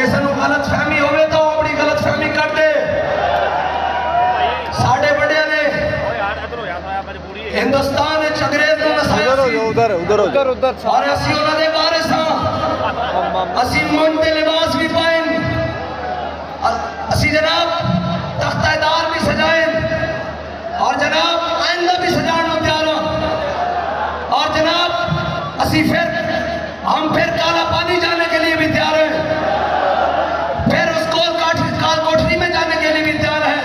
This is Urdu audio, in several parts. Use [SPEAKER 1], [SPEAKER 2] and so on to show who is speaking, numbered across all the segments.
[SPEAKER 1] کسی نو غلط فہمی ہوئے تو اپنی غلط فہمی کر دے. ساڑھے بڑے نے ہندوستان انگریز نو نسایا سی اور اسی انہوں نے وارث ہاں. اسی منڈے لباس بھی پائیں, اسی جناب تختہ دار بھی سجائیں اور جناب آئندہ بھی سجانا تیار ہوں. اور جناب اسی ہم پھر کالا پانی جانے کے لیے بھی تیار ہیں, پھر اس کال کوٹری میں جانے کے لیے بھی تیار ہیں,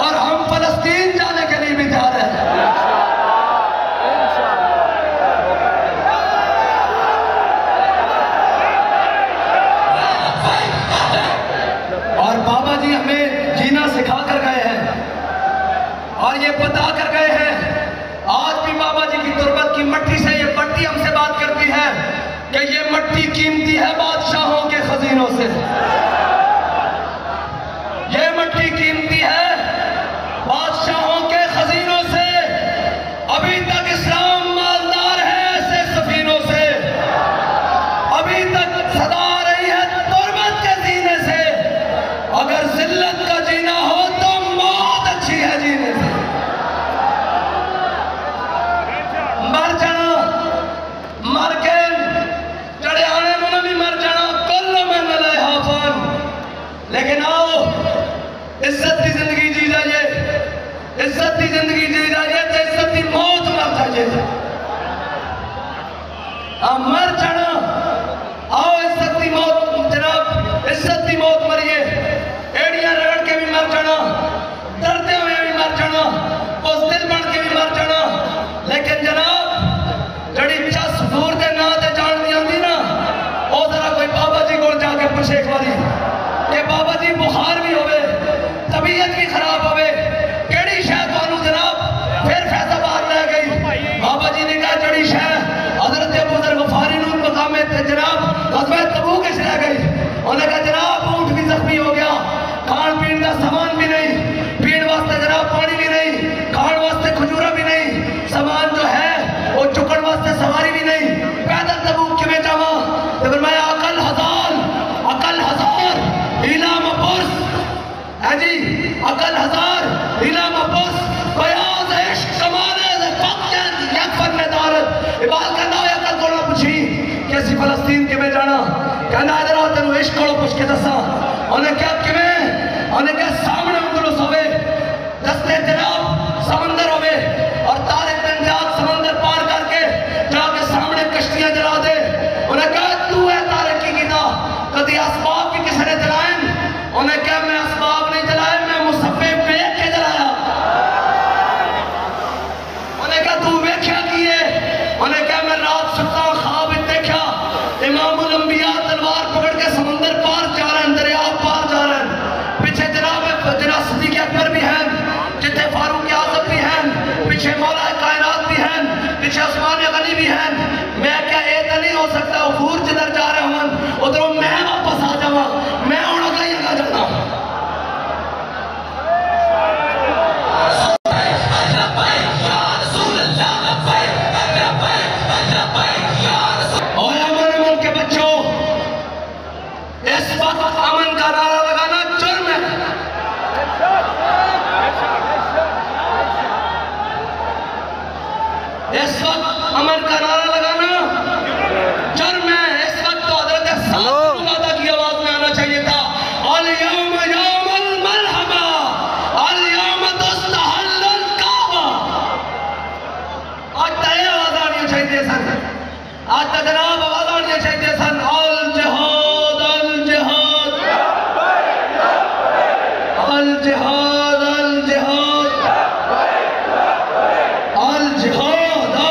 [SPEAKER 1] اور ہم فلسطین جانے کے لیے بھی تیار ہیں. اور بابا جی ہمیں جینا سکھا کر گئے ہیں اور یہ بتا کر گئے ہیں. آج بھی بابا جی کی تربت کی مٹی سے یہ مٹی ہم سے بات کرتی ہے کہ یہ مٹی قیمتی ہے بادشاہوں کے خزینوں سے. یہ مٹی قیمتی ہے بادشاہوں کے خزینوں سے. ابھی تک اسلام مالدار ہے ایسے سفینوں سے, ابھی تک صدا آ رہی ہے تربت کے زینے سے. اگر ذلت کا جینا ہو تو موت اچھی ہے جینے سے. مر جانا مر کے جڑے آنے میں بھی مر جانا کل میں نلے حافان, لیکن آؤ عزت کی زندگی جی جائیے, عزت کی زندگی جی جائیے تو عزت کی موت مر جائیے. مر جانا آؤ عزت کی موت, جناب عزت کی موت مریے. ایڑیاں رگڑ کے بھی مر جانا, دردے ہوئے بھی مر جانا, بزدل بن کے بھی مر جانا. لیکن جناب جڑی چس دور دے نا تے جان دی آندی نا, او ذرا کوئی بابا جی کو جا کے پوچھے ایک باری کہ بابا جی بخار بھی ہوئے, طبیعت بھی خراب ہوئے, کیڑی شے تانوں جناب پھر فیض آباد لے گئی. بابا جی نے کہا جڑی شے حضرت ابو ذر غفاری نو مقام جناب غزوہ تبوک کے لے گئی. انہوں نے کہا جناب اونٹ بھی زخمی ہو گیا, کھان پین کا سامان بھی نہیں, پین واسطے جناب پانی بھی نہیں, کھان واسطے کھجورا بھی نہیں, سامان جو ہے وہ چکن واسطے سواری بھی نہیں, پیدل تبوک کے میں جاواں. تو فرمایا عقل ہزار ہیلا مپرس, ہے جی عقل ہزار ہیلا مپرس, بیاض عشق کمانے پاکیت یک فن دارت. عبال کہنا ہویا عقل کو نہ پوچھی کیسی فلسطین کے میں جانا, کہنا ادھر آتے نو عشق کو پوچھ کے دسا. انہیں کیا کمیں, انہیں کیا سامنے اندلس ہوئے, دستے جناب سمندر ہوئے, اور طارق بن زیاد سمندر پار کر کے جا کے سامنے کشتیاں جلا دے. انہیں کہا تو ہے طارق کی گدا, کدی اسباب بھی کسی نے جلائیں. انہیں کہا میں اسباب نہیں جلائے, میں مصفے بیک کے جلایا. انہیں کہا تو ویکھیا کیے, انہیں کہا میں رات ستا خواب دیکھا امام الانبیاء تلوار پکڑ کے سمندر پار جا رہے ہیں, دریا پار جا رہے ہیں. پیچھے جناب صدیق اکبر بھی ہیں, جتنے فاروق اعظم بھی ہیں, پیچھے مولا کائنات بھی ہیں, پیچھے عثمان غنی بھی ہیں. میں کیا ایتا نہیں ہو سکتا غفور جدھر جا رہے ہوں ادھروں میں واپس آ جاؤں, میں ہونا کہیں نہ جانا. اور ہمارے ملک کے بچوں, اس وقت امن کا نعرہ لگانا جرم ہے. اس وقت امن کا نعرہ لگانا جرم ہے. اس وقت تو حضرت سعادہ کی آواز میں آنا چاہیے تھا, الیوم یوم الملحمہ الیوم تستحل الکعبہ. آج تیہ آواز آنی چاہیے سن, آج تا جناب آواز آنی چاہیے سن, الجہاد الجہاد الجہاد الجہاد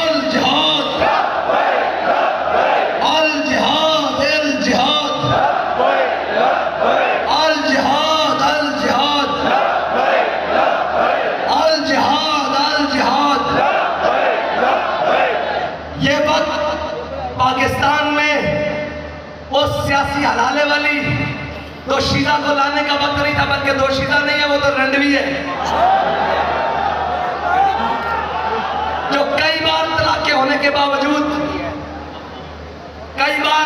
[SPEAKER 1] الجہاد الجہاد الجہاد الجہاد الجہاد الجہاد. یہ وقت پاکستان میں اس سیاسی حلالے والی دوشیزہ کو لانے کا وقت نہیں تھا, بلکہ دوشیزہ نہیں ہے وہ تو رنڈوی ہے, جو کئی بار طلاق ہونے کے باوجود, کئی بار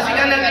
[SPEAKER 1] ਅਸੀਂ ਕਹਿੰਦੇ ਜੀ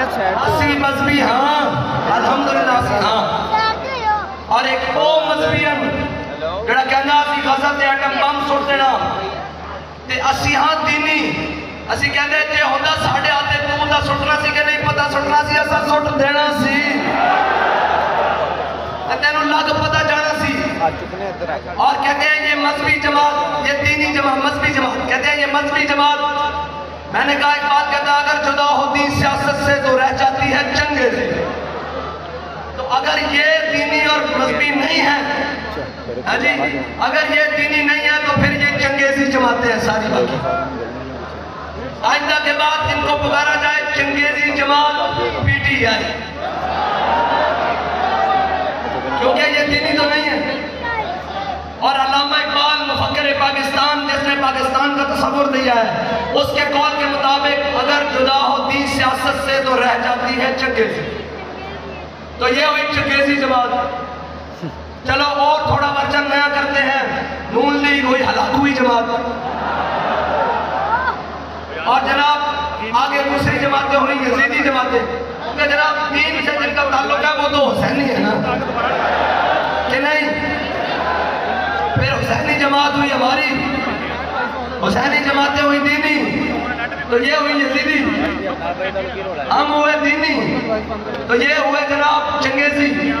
[SPEAKER 1] اسی مذہبی ہاں الحمدللہ اسی ہاں اور ایک او مذہبین جڑا کہنا اسی غزہ تے ایٹم بم سٹ دینا تے اسی ہاں دینی اسی کہنے جے ہوندہ ساڑھے آتے تو دا سٹنا سی کہ نہیں پتہ سٹنا سی ایسا سٹ دینا سی تینوں لگ پتہ جانا سی اور کہتے ہیں یہ مذہبی جماعت یہ دینی جماعت مذہبی جماعت کہتے ہیں یہ مذہبی جماعت میں نے کہا ایک بات کہتا اگر جدا ہوتی سیاست سے تو رہ جاتی ہے چنگے سے تو اگر یہ دینی اور مذہبی نہیں ہے جی اگر یہ دینی نہیں ہے تو پھر یہ چنگیزی جماعتیں ہیں ساری باقی آئندہ کے بعد ان کو پکارا جائے چنگیزی جماعت پی ٹی آئی کیونکہ یہ دینی تو نہیں ہے اور علامہ اقبال مفکر پاکستان جس نے پاکستان کا تصور دیا ہے اس کے قول کے مطابق اگر جدا ہوتی سیاست سے تو رہ جاتی ہے چنگیزی تو یہ ہوئی چنگیزی جماعت چلو اور تھوڑا ورژن نیا کرتے ہیں نون لیگ ہوئی ہلاک ہوئی جماعت اور جناب آگے دوسری جماعتیں ہوئی یزیدی جماعتیں کیونکہ جناب دین سے جن کا تعلق ہے وہ تو حسینی ہے نا کہ نہیں پھر حسینی جماعت ہوئی ہماری حسینی جماعتیں ہوئی دینی تو یہ ہوئی یزیدی ہم ہوئے دینی تو یہ ہوئے جناب چنگیزی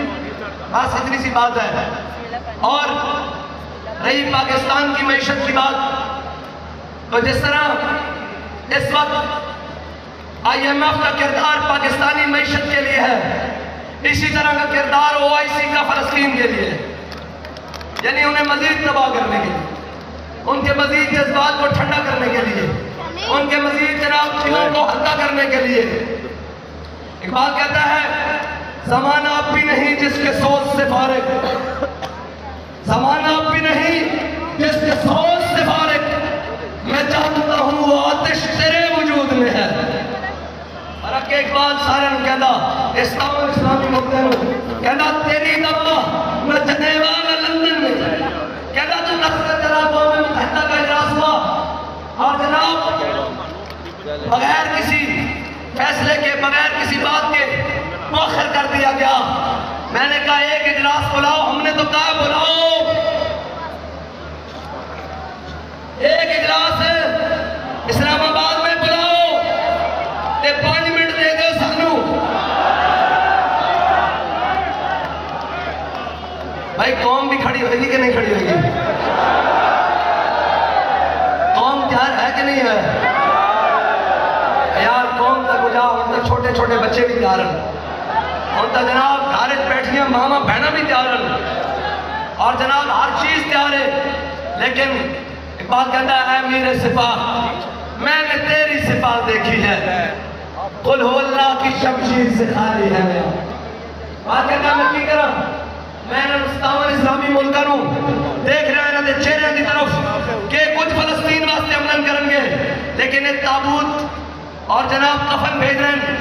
[SPEAKER 1] بس اتنی سی بات ہے اور رہی پاکستان کی معیشت کی بات تو جس طرح اس وقت آئی ایم ایف کا کردار پاکستانی معیشت کے لیے ہے اسی طرح کا کردار او آئی سی کا فلسطین کے لیے یعنی انہیں مزید تباہ کرنے کے لیے ان کے مزید جذبات کو ٹھنڈا کرنے کے لیے ان کے مزید جناب چیزوں کو ہلکا کرنے کے لیے اقبال کہتا ہے زمانہ اب بھی نہیں جس کے سوچ سے فارغ زمانہ اب بھی نہیں جس کے سوچ سے فارغ میں چاہتا ہوں وہ آتش تیرے وجود میں ہے اور اب کہ اقبال سارے نے کہتا اسلامی مقدر کہتا تیری دبا میں جنیوا میں لندن میں کہتا تو نصر جنابوں میں متحدہ کا اجلاس ہوا اور جناب بغیر کسی فیصلے کے بغیر کسی بات کے مؤخر کر دیا گیا میں نے کہا ایک اجلاس بلاؤ ہم نے تو کہا بلاؤ ایک اجلاس اسلام آباد میں بلاؤ تے 5 منٹ دے دو سانو بھائی قوم بھی کھڑی ہوئے گی کہ نہیں کھڑی ہوئے گی قوم تیار ہے کہ نہیں ہے یار قوم تک جاؤ ان تک چھوٹے چھوٹے بچے بھی تیار ہیں ان تک جناب گھارت بیٹھیاں ماما بہنہ بھی تیار ہیں اور جناب ہر چیز تیار ہے لیکن اقبال کہتا ہے اے میرے سپاہ میں نے تیری سپاہ دیکھی ہے قل ہو اللہ کی شمشیر سے خالی ہے بات کہتا ہے میں کی کرا میں نے مستعمل اسلامی ملکانوں دیکھ رہے ہیں دے چہرے کی طرف کہ کچھ فلسطین واسطے عملن کریں گے لیکن ایک تابوت اور جناب کفن بھیج رہے ہیں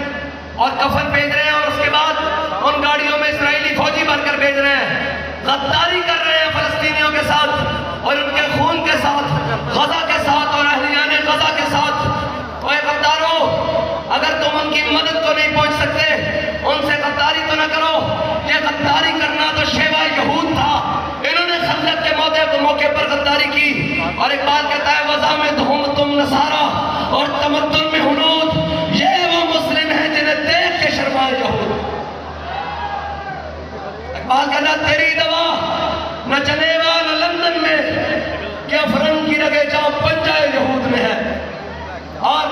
[SPEAKER 1] اور کفن بھیج رہے ہیں اور اس کے بعد ان گاڑیوں میں اسرائیلی فوجی بھر کر بھیج رہے ہیں غداری کر رہے ہیں فلسطینیوں کے ساتھ اور ان کے خون کے ساتھ غزہ کے ساتھ اور اہلیان غزہ کے ساتھ اوے غدارو اگر تم ان کی مدد کو نہیں پہنچ سکتے ان سے غداری تو نہ کرو یہ غداری کرنا تو شیوا یہود تھا انہوں نے خندق کے موقع پر غداری کی اور اقبال کہتا ہے وضع میں دھوم تم نصارہ اور تمدن میں ہنود یہ وہ مسلم ہیں جنہیں دیکھ کے شرمائے یہود اقبال کہتا ہے تیری دوا نہ جنیوا نہ لندن میں کیا فرنگ کی رگے جہاں پنجائے یہود میں ہے اور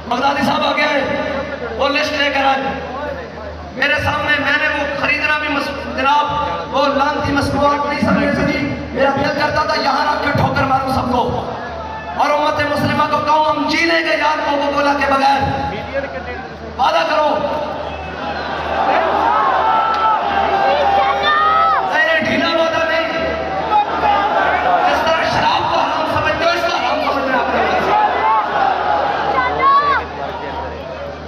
[SPEAKER 1] بغدادی صاحب آگے آئے وہ لسٹ لے کر آئے میرے سامنے میں نے وہ خریدنا بھی جناب وہ لانتی مصنوعات نہیں سمجھے سکی میرا دل کرتا تھا یہاں رکھ کے ٹھوکر ماروں سب کو اور امت مسلمہ کو کہوں ہم جی لیں گے یار کوکو کولا کے بغیر وعدہ کرو ڈھیلا وعدہ نہیں جس طرح شراب کو حرام سمجھتے ہو اس کو حرام سمجھنا اپنے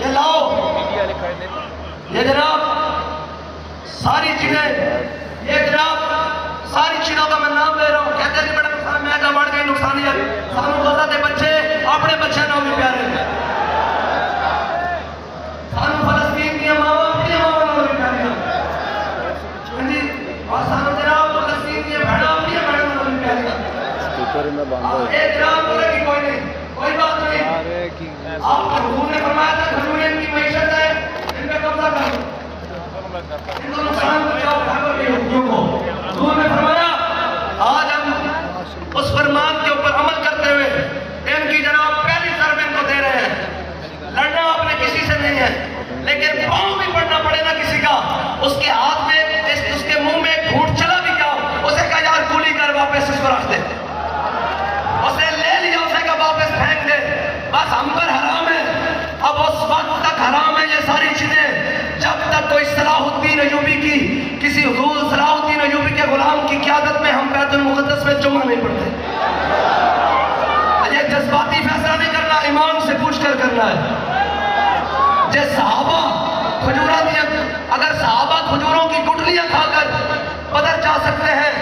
[SPEAKER 1] یہ لاؤ یہ جناب ساری چیزیں یہ جناب ساری چیزوں کا میں نام لے رہا ہوں کہتے ہیں بڑا نقصان میں جا بڑھ گئی نقصانیت سانو غزہ دے بچے اپنے بچے نہ بھی پیارے سانو کہ پاؤں بھی پڑنا پڑے نا کسی کا، اس کے ہاتھ میں اس کے منہ میں ایک گھونٹ چلا بھی گیا، اسے کہا یار گولی کر واپس اس کو رکھ دے، اسے لے لیا، اسے کہا واپس پھینک دے، بس ہم پر حرام ہے۔ اب اس وقت تک حرام ہے یہ ساری چیزیں جب تک کوئی صلاح الدین ایوبی کی، کسی حضور صلاح الدین ایوبی کے غلام کی قیادت میں ہم بیت المقدس میں جمعہ نہیں پڑھتے۔ یہ جذباتی فیصلہ نہیں کرنا، ایمان سے پوچھ کر کرنا ہے۔ جس صحابہ اگر صحابہ کھجوروں کی گٹلیاں کھا کر بدر جا سکتے ہیں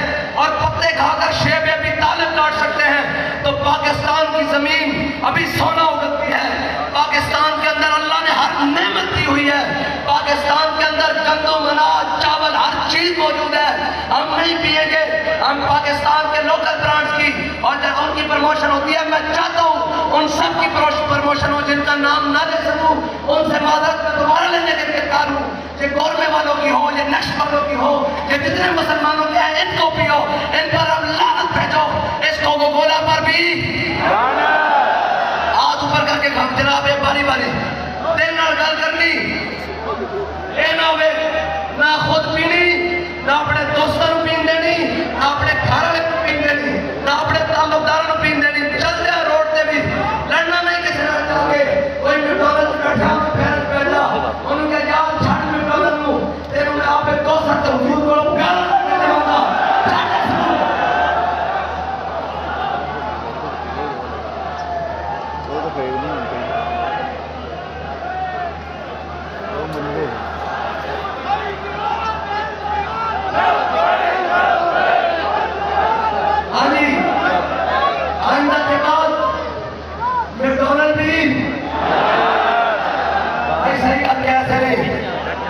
[SPEAKER 1] اور پتے کھا کر شیب ابی طالب کاٹ سکتے ہیں تو پاکستان کی زمین ابھی سونا اگلتی ہے۔ پاکستان کے اندر اللہ نے ہر نعمت دی ہوئی ہے، پاکستان کے اندر گندم، اناج، چاول، ہر چیز موجود ہے۔ ہم نہیں پیئیں گے، ہم پاکستان کے لوکل برانڈز کی اور جب ان کی پروموشن ہوتی ہے، میں چاہتا ہوں ان سب کی پروموشن ہو جن کا نام نہ لے سکوں، ان سے معذرت میں دوبارہ لینے کے انتظار ہوں۔ یہ گورمے والوں کی ہو، یہ نیشنل والوں کی ہو، یہ جتنے مسلمانوں کے ہیں ان کو بھی ہو، ان پر ہم لعنت بھیجو۔ اس کوکو کولا پر بھی ہاتھ اوپر کر کے کھم جناب باری باری دل نال گل کرنی، اے نہ ہوئے نہ خود پینی، نہ اپنے دوستوں پین دینی، نہ اپنے گھر والے پین دینی، نہ اپنے تعلقداروں پین دینی۔ چلتے ہیں روڈ تے بھی لڑنا نہیں کسی نہ چاہ گے، کوئی میکڈونلڈ بیٹھا پھیرت بیٹھا انہوں نے یاد چھاڑ میکڈونلڈ ہوں تیروں میں آپ ایک دو سکتا ہوں حضور کو پیار کرنے والا
[SPEAKER 2] وہ تو فیل نہیں ہوتے وہ منڈے
[SPEAKER 1] ہاں جی آئندہ کے بعد میکڈونلڈ بھی ایسا ہی اب کیسے نہیں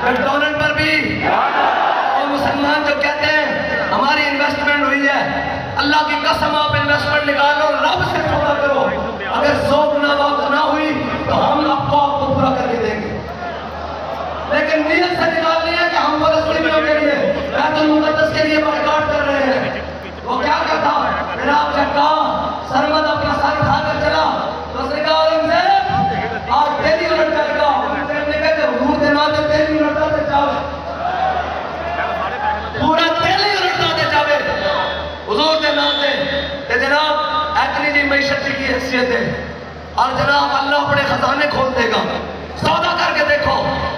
[SPEAKER 1] میکڈونلڈ پر بھی اور مسلمان جو کہتے ہیں ہماری انویسٹمنٹ ہوئی ہے، اللہ کی قسم آپ انویسٹمنٹ نکالو، رب سے تھوڑا کرو، اگر 100 گنا واپس نہ ہوئی تو ہم آپ کو پورا کر کے دیں گے، لیکن نیت سے نکالنی ہے کہ ہم فلسطینیوں کے لیے بیت المقدس کے لیے بائیکاٹ کر رہے ہیں۔ وہ کیا کہتا جناب جب کہا سرمد اپنا سر اٹھا کر چلا تو اس نے کہا عالم آج تیری الٹ جائے گا، نے کہا کہ حضور دے نام دے تیری الٹا دے جاوے، پورا تیری الٹا دے جاوے حضور دے نام دے کہ جناب ایتنی جی معیشت کی حیثیت ہے اور جناب اللہ اپنے خزانے کھول دے گا۔ سودا کر کے دیکھو،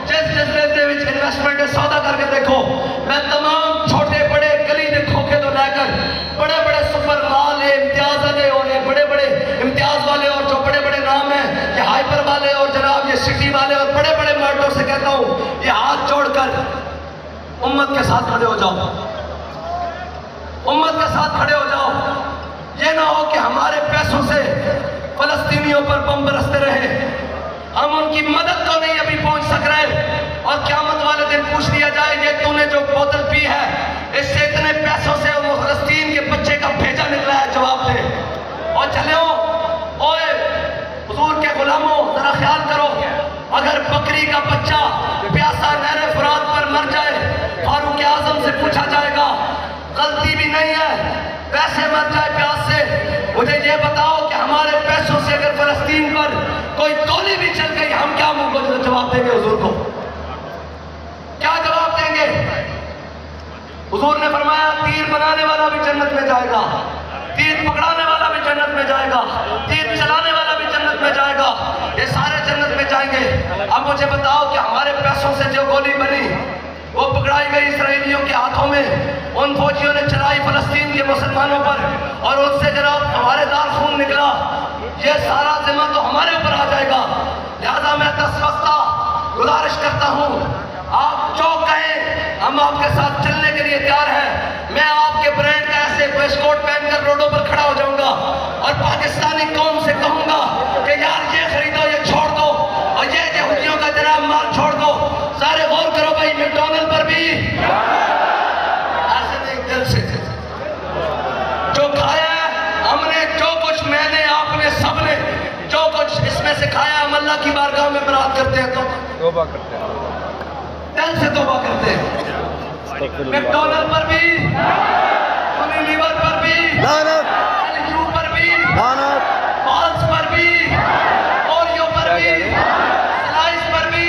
[SPEAKER 1] جس ریتے وچ انویسٹمنٹ ہے سودا کر کے دیکھو، میں تمام چھوٹے بڑے گلی دے کھوکے تو لے کر بڑے بڑے سپر مال امتیاز والے اور یہ بڑے بڑے امتیاز والے اور جو بڑے بڑے نام ہیں یہ ہائپر والے اور جناب یہ سٹی والے اور بڑے بڑے مرڈوں سے کہتا ہوں یہ ہاتھ جوڑ کر امت کے ساتھ کھڑے ہو جاؤ، امت کے ساتھ کھڑے ہو جاؤ۔ یہ نہ ہو کہ ہمارے پیسوں سے فلسطینیوں پر بم برستے رہے، ہم ان کی مدد تو نہیں ابھی پہنچ سک رہے اور قیامت والے دن پوچھ لیا جائے یہ تو نے جو بوتل پی ہے اس سے اتنے پیسوں سے وہ فلسطین کے بچے کا بھیجا نکلا ہے، جواب دے۔ اور چلے ہو اوے حضور کے غلاموں ذرا خیال کرو، اگر بکری کا بچہ پیاسا نہر فرات پر مر جائے فاروق اعظم سے پوچھا جائے گا غلطی بھی نہیں ہے ویسے مر جائے پیاس سے، مجھے یہ بتاؤ کہ ہمارے پیسوں سے اگر فلسطین پر کوئی گولی بھی چل گئی ہم کیا جواب دیں گے حضور کو؟ کیا جواب دیں گے؟ حضور نے فرمایا تیر بنانے والا بھی جنت میں جائے گا، تیر پکڑانے والا بھی جنت میں جائے گا، تیر چلانے والا بھی جنت میں جائے گا، یہ سارے جنت میں جائیں گے۔ اب مجھے بتاؤ کہ ہمارے پیسوں سے جو گولی بنی وہ پکڑائی گئی اسرائیلیوں کے ہاتھوں میں، ان فوجیوں نے چلائی فلسطین کے مسلمانوں پر اور ان سے جناب ہمارے دار خون نکلا، یہ سارا ذمہ تو ہمارے اوپر آ جائے گا۔ لہذا میں دستبستہ گزارش کرتا ہوں آپ جو کہیں ہم آپ کے ساتھ چلنے کے لیے تیار ہیں۔ میں آپ کے برانڈ کا ایسے ویسٹ کوٹ پہن کر روڈوں پر کھڑا ہو جاؤں گا اور پاکستانی قوم سے کہوں گا کہ یار یہ خریدو یہ چھوڑ دو اور یہ یہودیوں کا جناب مال چھوڑ دو۔ سارے غور کرو بھائی میکڈونلڈ پر بھی ایسے نہیں دل سے جو کھایا ہے ہم نے، جو کچھ میں نے آپ نے سب نے جو کچھ اس میں سے کھایا ہم اللہ کی بارگاہ میں برات کرتے ہیں، تو
[SPEAKER 2] توبہ کرتے ہیں،
[SPEAKER 1] دل سے توبہ کرتے ہیں۔ میکڈونلڈ پر بھی، یونیلیور پر بھی،
[SPEAKER 2] لعنت،
[SPEAKER 1] ایلجو پر بھی،
[SPEAKER 2] لعنت،
[SPEAKER 1] بالز پر بھی، اوریو پر بھی، سلائس پر بھی،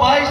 [SPEAKER 1] 22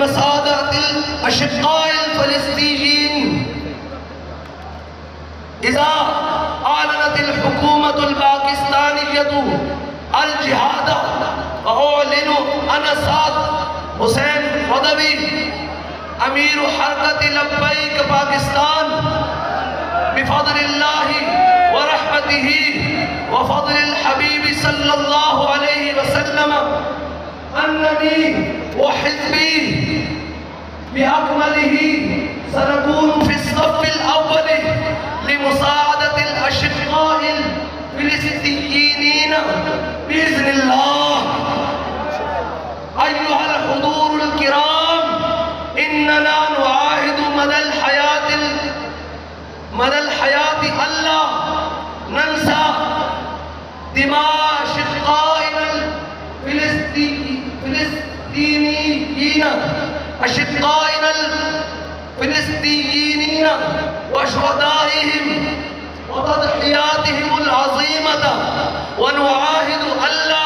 [SPEAKER 1] بمساعدة الأشقاء الفلسطينيين. إذا أعلنت الحكومة الباكستانية الجهاد فأعلن أنا سعد حسین رضوی امیر حرکت لبیک پاکستان بفضل اللہ ورحمتہ وفضل الحبیب صلی اللہ علیہ وسلم اننی وحزبی بأكمله سنكون في الصف الأول لمساعدة الأشقاء الفلسطينيين بإذن الله. أيها الحضور الكرام، إننا نعاهد مدى الحياة ألا ننسى دماء أشقائنا الفلسطينيين وشهدائهم وتضحياتهم العظيمة، ونعاهد ألا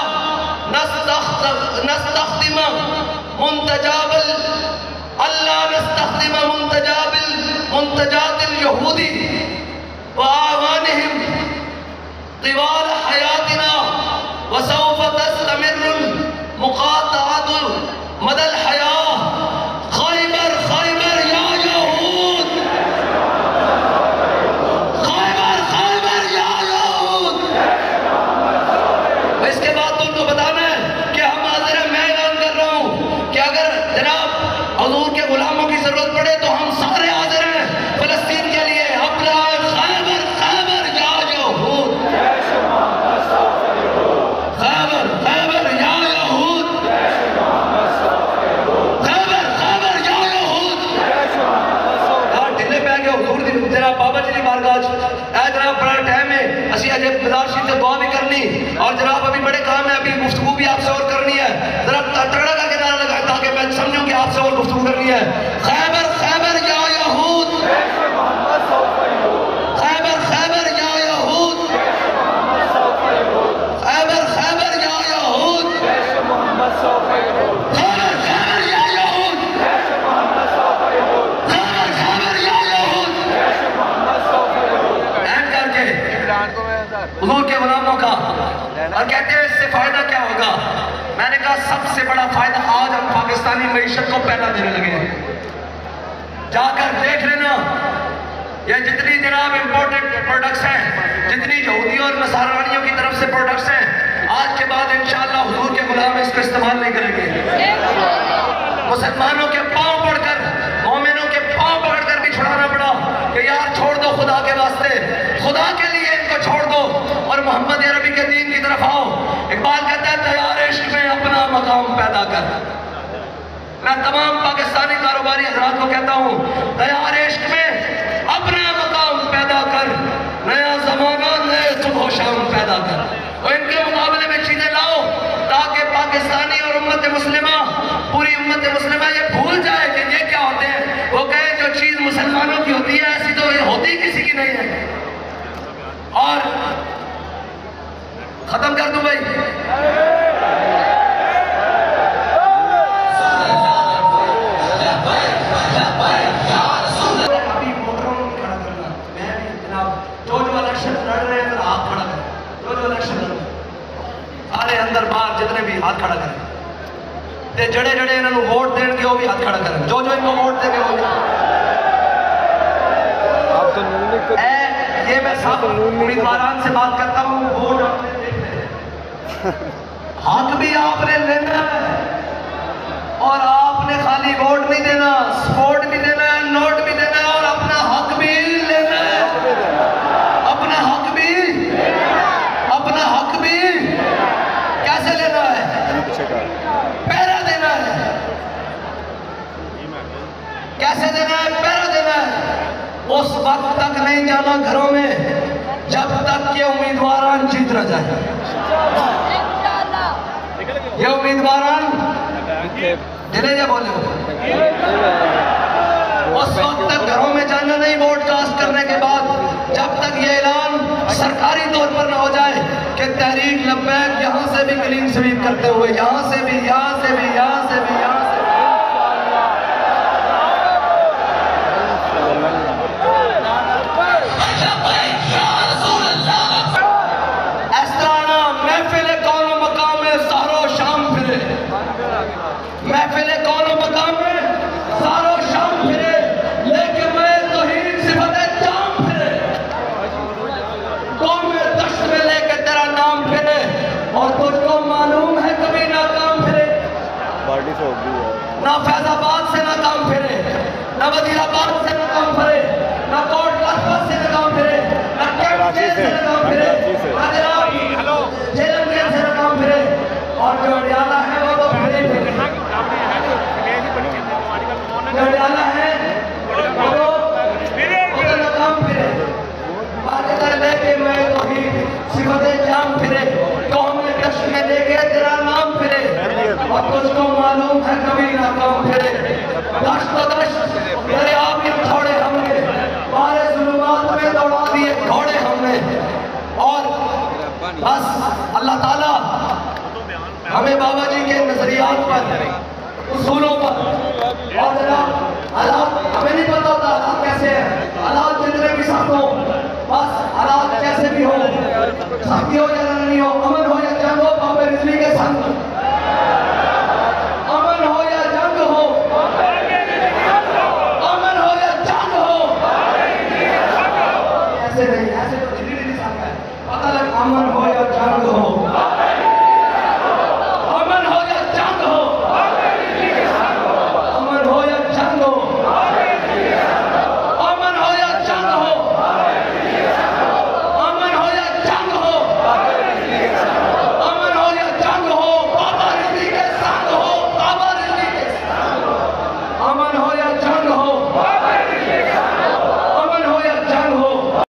[SPEAKER 1] نستخدم منتجات اليهود وأعوانهم طوال حياتنا، وسوف تستمر المقاطعة مدى الحياة. خیبر خیبر یا یہود، خیبر خیبر یا یہود. اس کے بعد تم کو بتانا ہے کہ ہم حاضر ہیں. میں اعلان کر رہا ہوں کہ اگر جناب حضور کے غلاموں کی ضرورت پڑے تو ہم سارے حاضر ہیں فلسطین کے لیے. اپنا خیبر خیبر یا یہود، خیبر خیبر یا یہود، خیبر خیبر یا یہود. ڈھلے پہ آگے حضور جناب بابا جی بارگاہ اے جناب بڑا ٹائم ہے. اسی اجے مدار شریف سے دعا بھی کرنی اور جناب ابھی بڑے کام ہے، ابھی گفتگو بھی آپ سے اور کرنی ہے. ذرا تگڑا کر کے نعرہ لگائیں تاکہ میں سمجھوں کہ آپ سے اور گفتگو کرنی ہے. خیبر خیبر یا یہود، خیبر خیبر یا یہود، خیبر خیبر یا یہود، خیبر خیبر یا یہود، خیبر خیبر یا یہود. اینڈ کر کے حضور کے غلاموں کا اور کہتے ہیں اس سے فائدہ کیا ہوگا. میں نے کہا سب سے بڑا فائدہ آج ہم پاکستانی معیشت کو پہلا دینے لگے ہیں. جا کر دیکھ لینا یہ جتنی جناب امپورٹڈ پروڈکٹس ہیں، جتنی یہودیوں اور نصرانیوں کی طرف سے پروڈکٹس ہیں، آج کے بعد انشاءاللہ حضور کے غلام اس کو استعمال نہیں کریں گے. مسلمانوں کے پاؤں پڑھ کر، مومنوں کے پاؤں پکڑ کر بھی چھڑانا پڑا کہ یار چھوڑ دو خدا کے واسطے، خدا کے لیے ان کو چھوڑ دو اور محمد عربی کے دین کی طرف آؤ. اقبال کہتا ہے تیار عشق میں اپنا مقام پیدا کر. میں تمام پاکستانی کاروباری حضرات کو کہتا ہوں تیار عشق میں اپنا مقام پیدا کر، نیا زمانہ نئے صبح و شام پیدا کر. اور ان کے مقابلے میں چیزیں لاؤ تاکہ پاکستانی اور امت مسلمہ، پوری امت مسلمہ یہ بھول جائے کہ یہ کیا ہوتے ہیں. وہ کہے جو چیز مسلمانوں کی ہوتی ہے ایسی تو ہوتی کسی کی نہیں ہے. اور ختم کر دوں بھائی. سارے اندر باہر جتنے بھی ہاتھ کھڑا کریں، جڑے جڑے انہوں ووٹ دیں گے وہ بھی ہاتھ کھڑا کریں. جو ان کو ووٹ دیں گے وہ بھی. یہ میں سب امیدواران سے بات کرتا ہوں، ووٹ آپ نے دیکھنے ہیں، حق بھی آپ نے لینا ہے اور آپ نے خالی ووٹ نہیں دینا، سپورٹ بھی دینا ہے، نوٹ بھی دینا ہے اور اپنا حق بھی لینا ہے. اپنا حق بھی کیسے لینا ہے؟ پہرا دینا ہے. کیسے دینا ہے؟ پہرا دینا ہے. اس وقت تک نہیں جانا گھروں میں جب تک یہ امیدواران جیت نہ جائے. یہ امیدواران دلے جا بولے ہو. اس وقت تک گھروں میں جانا نہیں ووٹ کاسٹ کرنے کے بعد جب تک یہ اعلان سرکاری طور پر نہ ہو جائے کہ تحریک لبیک یہاں سے بھی کلین سویپ کرتے ہوئے یہاں سے بھی، یہاں سے بھی، یہاں سے بھی، یہاں سے بھی. نہ فیض آباد سے نہ کام پھرے، نہ وزیر آباد سے نہ کام پھرے، نہ کوٹ لکھپت سے نہ کام پھرے، نہ کیمپ جیل سے نہ کام پھرے، نہ جناب جیلن جیل سے نہ کام پھرے، اور جو اڈیالہ ہے وہ تو پھرے پھرے، جو اڈیالہ ہے وہ تو نہ کام پھرے، باقی لے کے میں توحید صفت جام پھرے، قوم میں کشت میں لے کے تیرا نام پھرے، اور تجھ کو معلوم ہے کبھی نہ کام پھرے، دشت و دشت دریا بھی تھوڑے ہم نے، بارے ظلمات میں دوڑا دیے گھوڑے ہم نے، اور بس اللہ تعالیٰ ہمیں بابا جی کے نظریات پر، اصولوں پر، اور جناب حالات ہمیں نہیں پتا ہوتا حالات کیسے ہیں، حالات جتنے بھی سخت ہوں، بس حالات کیسے بھی ہو، سختی ہو یا نہیں ہو، امن ہو یا جنگ ہو، بابے رضوی کے سنگ، امن ہو یا جنگ ہو، امن ہو یا جنگ ہو، ایسے نہیں، ایسے تو دلی نہیں سکتا ہے، پتہ لگ امن ہو یا جنگ ہو،